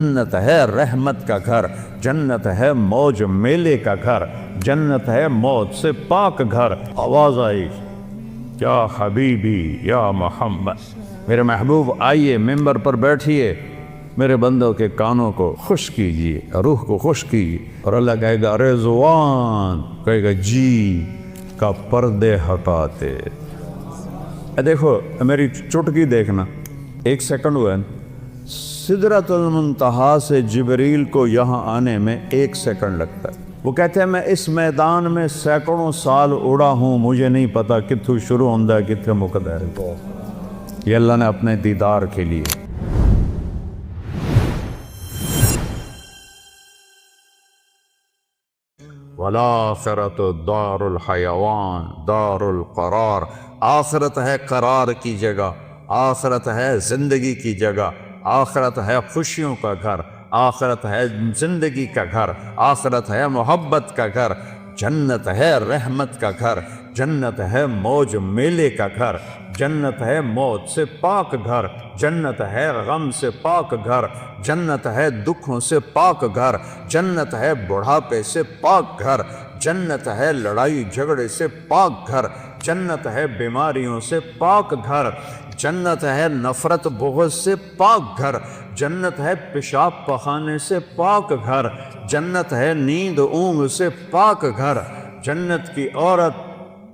جنت ہے رحمت کا گھر، جنت ہے موج میلے کا گھر، جنت ہے موت سے پاک گھر۔ آواز آئی یا حبیبی یا محمد، میرے محبوب آئیے ممبر پر بیٹھیے، میرے بندوں کے کانوں کو خوش کیجیے، روح کو خوش کیجیے۔ اور اللہ کہے گا رضوان، کہے گا جی کا پردے ہٹاتے۔ دیکھو میری چٹکی دیکھنا، 1 سیکنڈ ہوا ہے، سدرۃ المنتہا سے جبریل کو یہاں آنے میں 1 سیکنڈ لگتا ہے۔ وہ کہتے ہیں میں اس میدان میں سینکڑوں سال اڑا ہوں، مجھے نہیں پتا کتھوں شروع ہوندہ ہے کتھے مقدر ہے۔ یہ اللہ نے اپنے دیدار کے لیے۔ وَالْآخِرَةُ دَارُ الْحَيَوَانِ دَارُ الْقَرَارِ، آخرت ہے قرار کی جگہ، آخرت ہے زندگی کی جگہ، آخرت ہے خوشیوں کا گھر، آخرت ہے زندگی کا گھر، آخرت ہے محبت کا گھر، جنت ہے رحمت کا گھر، جنت ہے موج میلے کا گھر، جنت ہے موت سے پاک گھر، جنت ہے غم سے پاک گھر، جنت ہے دکھوں سے پاک گھر، جنت ہے بڑھاپے سے پاک گھر، جنت ہے لڑائی جھگڑے سے پاک گھر، جنت ہے بیماریوں سے پاک گھر، جنت ہے نفرت بغض سے پاک گھر، جنت ہے پیشاب پخانے سے پاک گھر، جنت ہے نیند اونگ سے پاک گھر، جنت کی عورت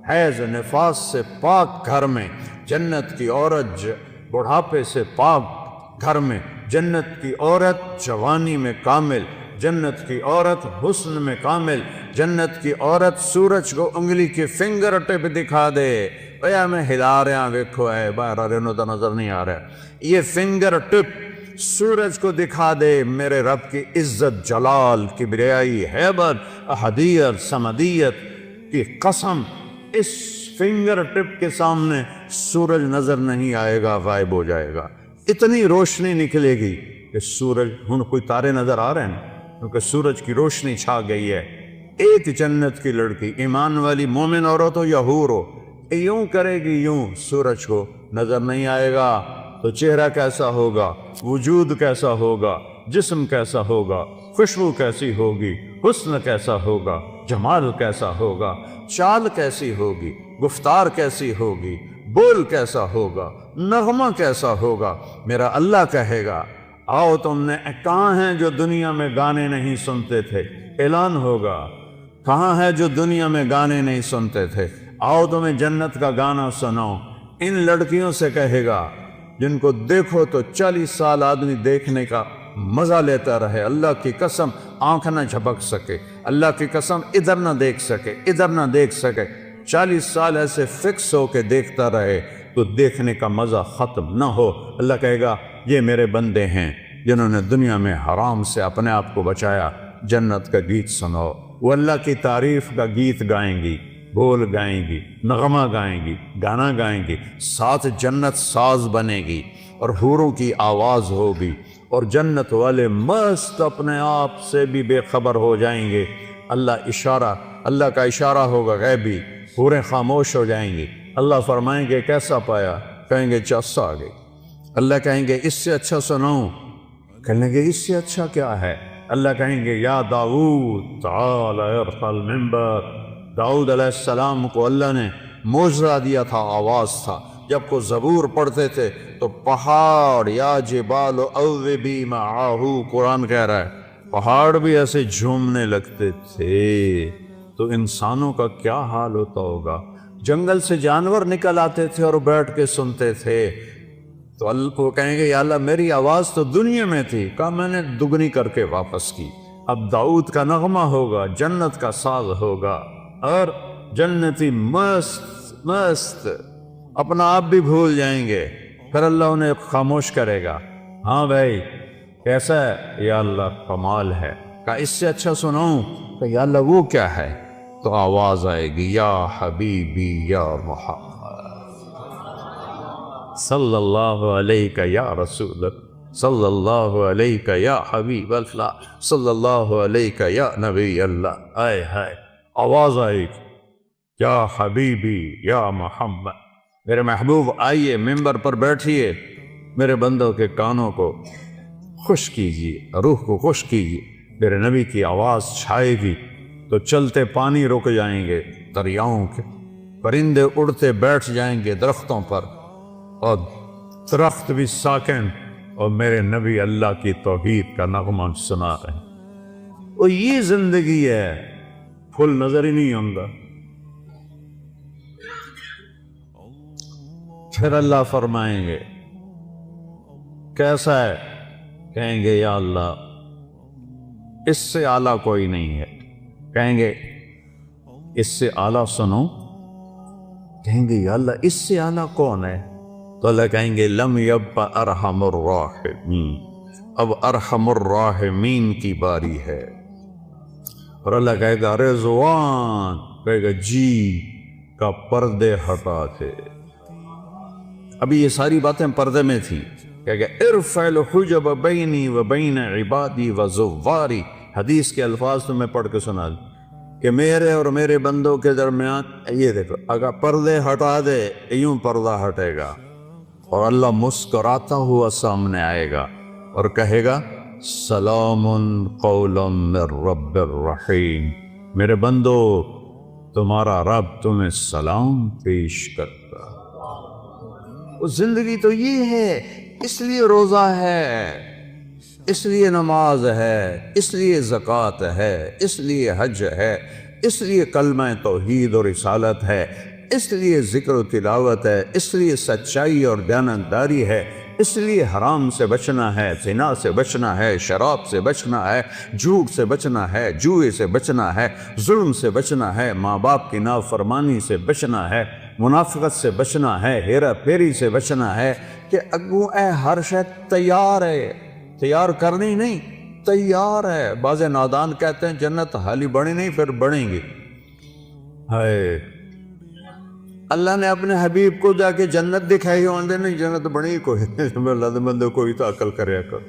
حیض نفاس سے پاک گھر میں، جنت کی عورت بڑھاپے سے پاک گھر میں، جنت کی عورت جوانی میں کامل، جنت کی عورت حسن میں کامل، جنت کی عورت سورج کو انگلی کی فنگر ٹپ دکھا دے، اے میں ہلا رہا ویکھو ہے باہر رہنو تو نظر نہیں آ رہا، یہ فنگر ٹپ سورج کو دکھا دے میرے رب کی عزت جلال کبریائی ہیبت احدیت سمدیت کی قسم، اس فنگر ٹپ کے سامنے سورج نظر نہیں آئے گا، غائب ہو جائے گا۔ اتنی روشنی نکلے گی کہ سورج، ہن کوئی تارے نظر آ رہے ہیں کیونکہ سورج کی روشنی چھا گئی ہے۔ ایک جنت کی لڑکی ایمان والی مومن عورت ہو یا حور ہو، یوں کرے گی، یوں سورج کو نظر نہیں آئے گا تو چہرہ کیسا ہوگا، وجود کیسا ہوگا، جسم کیسا ہوگا، خوشبو کیسی ہوگی، حسن کیسا ہوگا، جمال کیسا ہوگا، چال کیسی ہوگی، گفتار کیسی ہوگی، بول کیسا ہوگا، نغمہ کیسا ہوگا۔ میرا اللہ کہے گا آؤ تم نے کہاں ہیں جو دنیا میں گانے نہیں سنتے تھے، اعلان ہوگا کہاں ہے جو دنیا میں گانے نہیں سنتے تھے، آؤ تمہیں جنت کا گانا سناؤ۔ ان لڑکیوں سے کہے گا جن کو دیکھو تو 40 سال آدمی دیکھنے کا مزہ لیتا رہے، اللہ کی قسم آنکھ نہ جھپک سکے، اللہ کی قسم ادھر نہ دیکھ سکے، ادھر نہ دیکھ سکے، 40 سال ایسے فکس ہو کے دیکھتا رہے تو دیکھنے کا مزہ ختم نہ ہو۔ اللہ کہے گا یہ میرے بندے ہیں جنہوں نے دنیا میں حرام سے اپنے آپ کو بچایا، جنت کا گیت سناؤ۔ وہ اللہ کی تعریف کا گیت گائیں گی، بول گائیں گی، نغمہ گائیں گی، گانا گائیں گی، ساتھ جنت ساز بنے گی اور حوروں کی آواز ہوگی، اور جنت والے مست اپنے آپ سے بھی بے خبر ہو جائیں گے۔ اللہ کا اشارہ ہوگا غیبی، حوریں خاموش ہو جائیں گی۔ اللہ فرمائیں گے کیسا پایا؟ کہیں گے چس آ گئی۔ اللہ کہیں گے اس سے اچھا سناؤں؟ کہنے گے اس سے اچھا کیا ہے؟ اللہ کہیں گے یا داؤد تعال ارقى المنبر۔ داؤد علیہ السلام کو اللہ نے معجزہ دیا تھا، آواز تھا، جب کو زبور پڑھتے تھے تو پہاڑ یا جبال اوبی معاہو، قرآن کہہ رہا ہے پہاڑ بھی ایسے جھومنے لگتے تھے، تو انسانوں کا کیا حال ہوتا ہوگا؟ جنگل سے جانور نکل آتے تھے اور بیٹھ کے سنتے تھے، تو اللہ کو کہیں گے یا اللہ میری آواز تو دنیا میں تھی، کہا میں نے دگنی کر کے واپس کی۔ اب داؤد کا نغمہ ہوگا، جنت کا ساز ہوگا، اور جنتی مست مست اپنا آپ بھی بھول جائیں گے۔ پھر اللہ انہیں خاموش کرے گا، ہاں بھائی کیسا ہے؟ یا اللہ کمال ہے۔ کہا اس سے اچھا سناؤں؟ کہ یا اللہ وہ کیا ہے؟ تو آواز آئے گی یا حبیبی یا محمد صلی اللہ علیہ یا رسول اللہ۔ صلی اللہ علیہ یا حبیب اللہ، صلی اللہ علیہ یا نبی اللہ۔ آئے ہائے، آواز آئی، یا حبیبی یا محمد، میرے محبوب آئیے ممبر پر بیٹھیے، میرے بندوں کے کانوں کو خوش کیجیے، روح کو خوش کیجیے۔ میرے نبی کی آواز چھائے گی تو چلتے پانی رک جائیں گے دریاؤں کے، پرندے اڑتے بیٹھ جائیں گے درختوں پر، اور درخت بھی ساکن، اور میرے نبی اللہ کی توحید کا نغمہ سنا رہے ہیں۔ وہ یہ زندگی ہے، پھول نظر ہی نہیں آتا۔ پھر اللہ فرمائیں گے کیسا ہے؟ کہیں گے یا اللہ اس سے اعلیٰ کوئی نہیں ہے۔ کہیں گے اس سے اعلیٰ سنو؟ کہیں گے یا اللہ اس سے اعلیٰ کون ہے؟ تو اللہ کہیں گے لم یبق ارحم الراحمین، اب ارحم الراحمین کی باری ہے۔ اور اللہ کہے گا رضوان، کہے گا جی کا پردے ہٹا تھے۔ ابھی یہ ساری باتیں پردے میں تھی، کہے گا ارفع الحجب بینی و بین عبادی و زواری۔ حدیث کے الفاظ تو میں پڑھ کے سنا دوں کہ میرے اور میرے بندوں کے درمیان، یہ دیکھو اگر پردے ہٹا دے یوں پردہ ہٹے گا، اور اللہ مسکراتا ہوا سامنے آئے گا اور کہے گا سلام قول من رب الرحیم، میرے بندو تمہارا رب تمہیں سلام پیش کرتا۔ وہ زندگی تو یہ ہے، اس لیے روزہ ہے، اس لیے نماز ہے، اس لیے زکوٰۃ ہے، اس لیے حج ہے، اس لیے کلمہ توحید اور رسالت ہے، اس لیے ذکر و تلاوت ہے، اس لیے سچائی اور دیانتداری ہے، اس لیے حرام سے بچنا ہے، زنا سے بچنا ہے، شراب سے بچنا ہے، جھوٹ سے بچنا ہے، جوئے سے بچنا ہے، ظلم سے بچنا ہے، ماں باپ کی نافرمانی سے بچنا ہے، منافقت سے بچنا ہے، ہیرا پھیری سے بچنا ہے، کہ اگوں اے ہر شے تیار ہے، تیار کرنی نہیں، تیار ہے۔ بعض نادان کہتے ہیں جنت حالی بڑی نہیں، پھر بڑھیں گی۔ ہائے، اللہ نے اپنے حبیب کو جا کے جنت دکھائی ہوندے نہیں، جنت بڑی کوئی اللہ دے بندے کوئی تو عقل کریا کر۔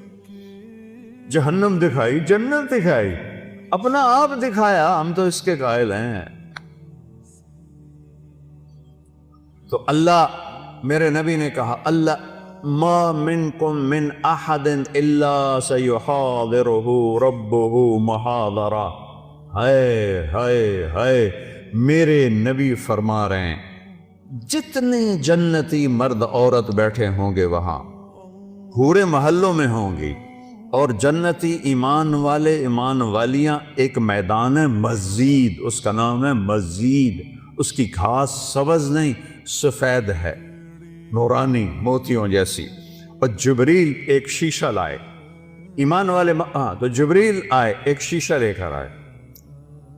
جہنم دکھائی، جنت دکھائی، اپنا آپ دکھایا، ہم تو اس کے قائل ہیں۔ تو اللہ، میرے نبی نے کہا اللہ ما منکم من احد الا سیحاضرہ ربہ محاضرہ۔ ہائے ہائے ہائے، میرے نبی فرما رہے ہیں جتنے جنتی مرد عورت بیٹھے ہوں گے وہاں پورے محلوں میں ہوں گی، اور جنتی ایمان والے ایمان والیاں، ایک میدان ہے مزید، اس کا نام ہے مزید، اس کی گھاس سبز نہیں سفید ہے، نورانی موتیوں جیسی، اور جبریل ایک شیشہ لائے، ایمان والے تو جبریل آئے ایک شیشہ لے کر آئے،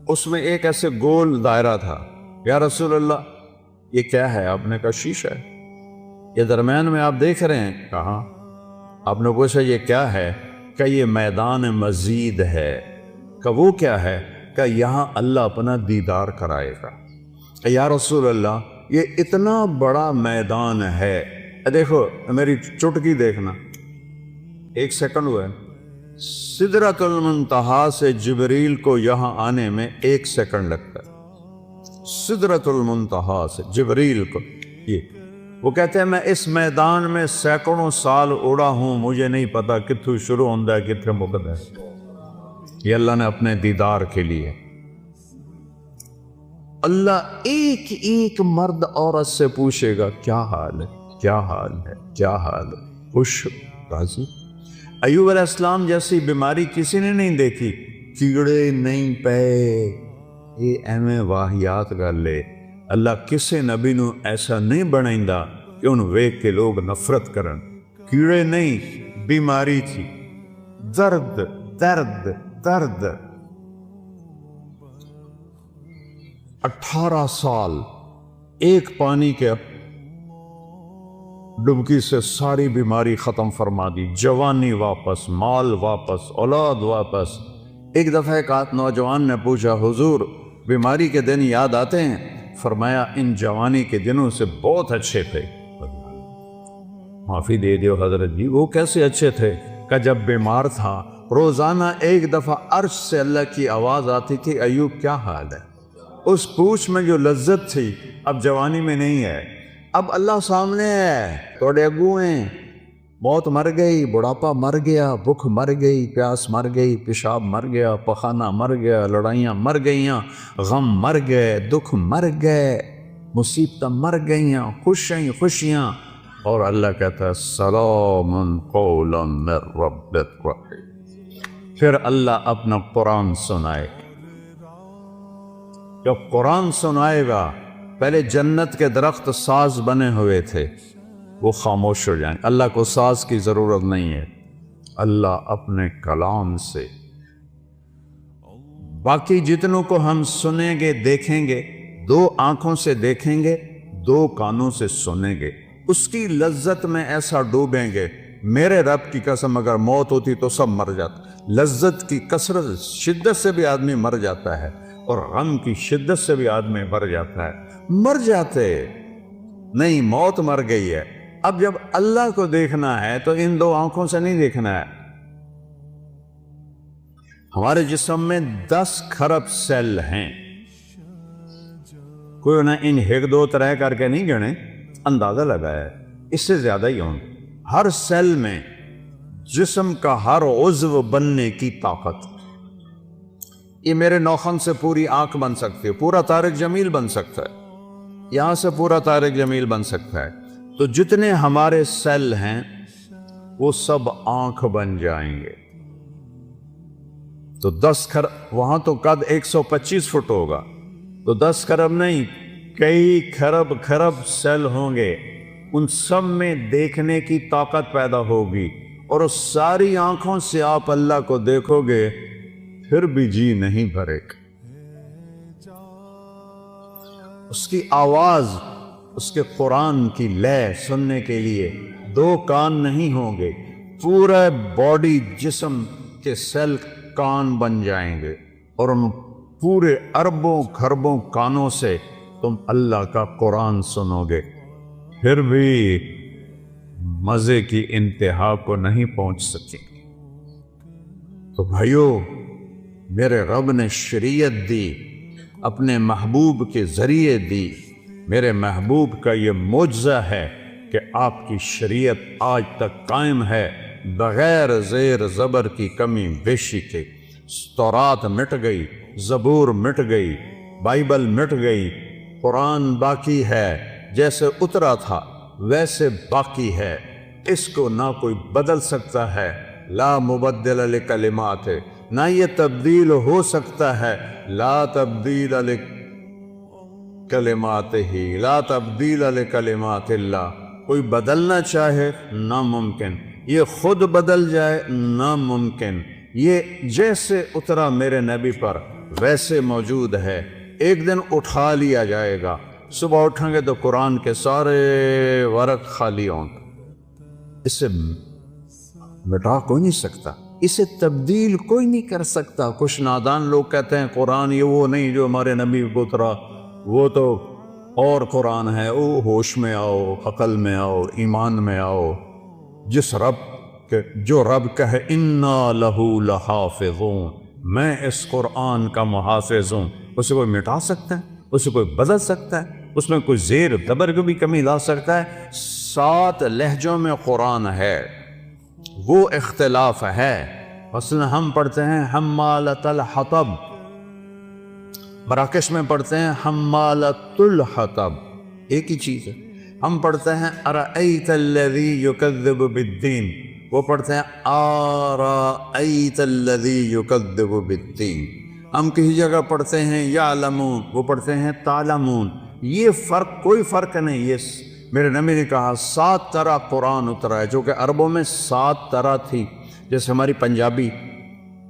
اس میں ایک ایسے گول دائرہ تھا۔ یا رسول اللہ یہ کیا ہے؟ آپ نے کہا شیشہ ہے، یہ درمیان میں آپ دیکھ رہے ہیں؟ کہاں؟ آپ نے پوچھا یہ کیا ہے؟ کہ یہ میدان مزید ہے۔ کہ وہ کیا ہے؟ کہ یہاں اللہ اپنا دیدار کرائے گا۔ کہ یا رسول اللہ یہ اتنا بڑا میدان ہے، دیکھو میری چٹکی دیکھنا، ایک سیکنڈ ہوا ہے، سدرۃ المنتہا سے جبریل کو یہاں آنے میں 1 سیکنڈ لگتا ہے، سدرۃ المنتہا سے جبریل کو۔ یہ وہ کہتے ہیں میں اس میدان میں سینکڑوں سال اڑا ہوں، مجھے نہیں پتا کتھوں شروع ہوتا ہے کتنے مقد ہے۔ یہ اللہ نے اپنے دیدار کے لیے، اللہ ایک ایک مرد عورت سے پوچھے گا کیا حال ہے، کیا حال ہے، کیا حال ہے، خوش، راضی؟ ایوب علیہ السلام جیسی بیماری کسی نے نہیں دیکھی، کیڑے نہیں پے، یہ ایویں واہیات گل لے۔ اللہ کسے نبی نو ایسا نہیں بنائندا کہ انہوں ویک کے لوگ نفرت کرن، کیڑے نہیں، بیماری تھی، درد درد درد۔ 18 سال ایک پانی کے ڈبکی سے ساری بیماری ختم فرما دی، جوانی واپس، مال واپس، اولاد واپس۔ ایک دفعہ ایک نوجوان نے پوچھا حضور بیماری کے دن یاد آتے ہیں؟ فرمایا ان جوانی کے دنوں سے بہت اچھے تھے۔ معافی دے دیو حضرت جی، وہ کیسے اچھے تھے کہ جب بیمار تھا روزانہ ایک دفعہ عرش سے اللہ کی آواز آتی تھی، ایوب کیا حال ہے؟ اس پوچھ میں جو لذت تھی اب جوانی میں نہیں ہے۔ اب اللہ سامنے ہے، توڑے اگو ہیں، موت مر گئی، بڑھاپا مر گیا، بھوک مر گئی، پیاس مر گئی، پیشاب مر گیا، پخانہ مر گیا، لڑائیاں مر گئیاں، غم مر گئے، دکھ مر گئے، مصیبتیں مر گئیاں، خوشیاں، اور اللہ کہتا ہے سلام قولا من رب الرحیم۔ پھر اللہ اپنا قرآن سنائے۔ جب قرآن سنائے گا، پہلے جنت کے درخت ساز بنے ہوئے تھے، وہ خاموش ہو جائیں۔ اللہ کو ساز کی ضرورت نہیں ہے، اللہ اپنے کلام سے باقی جتنوں کو ہم سنیں گے دیکھیں گے، 2 آنکھوں سے دیکھیں گے، 2 کانوں سے سنیں گے، اس کی لذت میں ایسا ڈوبیں گے۔ میرے رب کی قسم اگر موت ہوتی تو سب مر جاتا۔ لذت کی کثرت شدت سے بھی آدمی مر جاتا ہے، اور غم کی شدت سے بھی آدمی مر جاتا ہے۔ مر جاتے نہیں، موت مر گئی ہے۔ اب جب اللہ کو دیکھنا ہے تو ان 2 آنکھوں سے نہیں دیکھنا ہے۔ ہمارے جسم میں 10 کھرب سیل ہیں، کوئی انہیں ان 1 2 3 کر کے نہیں گنے، اندازہ لگایا ہے اس سے زیادہ ہی ہوں۔ ہر سیل میں جسم کا ہر عضو بننے کی طاقت۔ یہ میرے نوخن سے پوری آنکھ بن سکتی ہے، پورا طارق جمیل بن سکتا ہے، یہاں سے پورا طارق جمیل بن سکتا ہے۔ تو جتنے ہمارے سیل ہیں وہ سب آنکھ بن جائیں گے۔ تو 10 کھرب، وہاں تو قد 125 فٹ ہوگا، تو 10 کھرب نہیں، کئی کھرب سیل ہوں گے، ان سب میں دیکھنے کی طاقت پیدا ہوگی، اور اس ساری آنکھوں سے آپ اللہ کو دیکھو گے، پھر بھی جی نہیں بھرے گا۔ اس کی آواز، اس کے قرآن کی لے سننے کے لیے 2 کان نہیں ہوں گے، پورا باڈی جسم کے سیل کان بن جائیں گے، اور ان پورے اربوں کھربوں کانوں سے تم اللہ کا قرآن سنو گے، پھر بھی مزے کی انتہا کو نہیں پہنچ سکیں۔ تو بھائیو، میرے رب نے شریعت دی، اپنے محبوب کے ذریعے دی۔ میرے محبوب کا یہ معجزہ ہے کہ آپ کی شریعت آج تک قائم ہے، بغیر زیر زبر کی کمی بیشی کے۔ تورات مٹ گئی، زبور مٹ گئی، بائبل مٹ گئی، قرآن باقی ہے، جیسے اترا تھا ویسے باقی ہے، اس کو نہ کوئی بدل سکتا ہے، لا مبدل لکلمات، نہ یہ تبدیل ہو سکتا ہے، لا تبدیل لکلمات ہی، لا تبدیل لکلمات اللہ۔ کوئی بدلنا چاہے ناممکن، یہ خود بدل جائے ناممکن، یہ جیسے اترا میرے نبی پر ویسے موجود ہے، ایک دن اٹھا لیا جائے گا۔ صبح اٹھیں گے تو قرآن کے سارے ورق خالی ہوں گے، اسے مٹا کوئی نہیں سکتا، اسے تبدیل کوئی نہیں کر سکتا۔ کچھ نادان لوگ کہتے ہیں قرآن یہ وہ نہیں جو ہمارے نبی کو اترا، وہ تو اور قرآن ہے، او ہوش میں آؤ، عقل میں آؤ، ایمان میں آؤ۔ جس رب کہ جو رب کہے انا لہو لحافظون، میں اس قرآن کا محافظ ہوں، اسے کوئی مٹا سکتا ہے؟ اسے کوئی بدل سکتا ہے؟ اس میں کوئی زیر زبر کو بھی کمی لا سکتا ہے؟ 7 لہجوں میں قرآن ہے، وہ اختلاف ہے۔ مثلا ہم پڑھتے ہیں حمالۃ الحطب، مراکش میں پڑھتے ہیں حمالۃ الحطب، ایک ہی چیز ہے۔ ہم پڑھتے ہیں ارأیت الذی یکذب بالدین، وہ پڑھتے ہیں آرأیت الذی یکذب بالدین۔ ہم کسی جگہ پڑھتے ہیں یعلمون، وہ پڑھتے ہیں تعلمون۔ یہ فرق، کوئی فرق نہیں۔ یہ میرے نبی نے کہا 7 طرح قرآن اترا ہے، جو کہ عربوں میں 7 طرح تھی۔ جیسے ہماری پنجابی،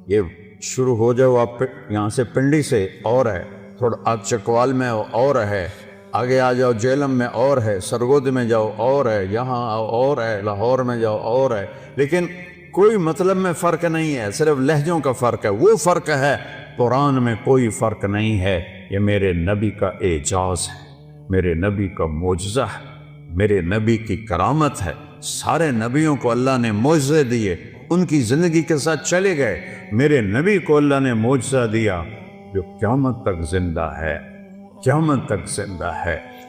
یہ شروع ہو جاؤ آپ یہاں سے پنڈی سے اور ہے، تھوڑا آگ چکوال میں اور ہے، آگے آ جاؤ جیلم میں اور ہے، سرگود میں جاؤ اور ہے، یہاں اور ہے، لاہور میں جاؤ اور ہے، لیکن کوئی مطلب میں فرق نہیں ہے، صرف لہجوں کا فرق ہے۔ وہ فرق ہے، قرآن میں کوئی فرق نہیں ہے۔ یہ میرے نبی کا اعجاز ہے، میرے نبی کا معجزہ ہے، میرے نبی کی کرامت ہے۔ سارے نبیوں کو اللہ نے معجزے دیے، ان کی زندگی کے ساتھ چلے گئے، میرے نبی کو اللہ نے معجزہ دیا جو قیامت تک زندہ ہے، قیامت تک زندہ ہے۔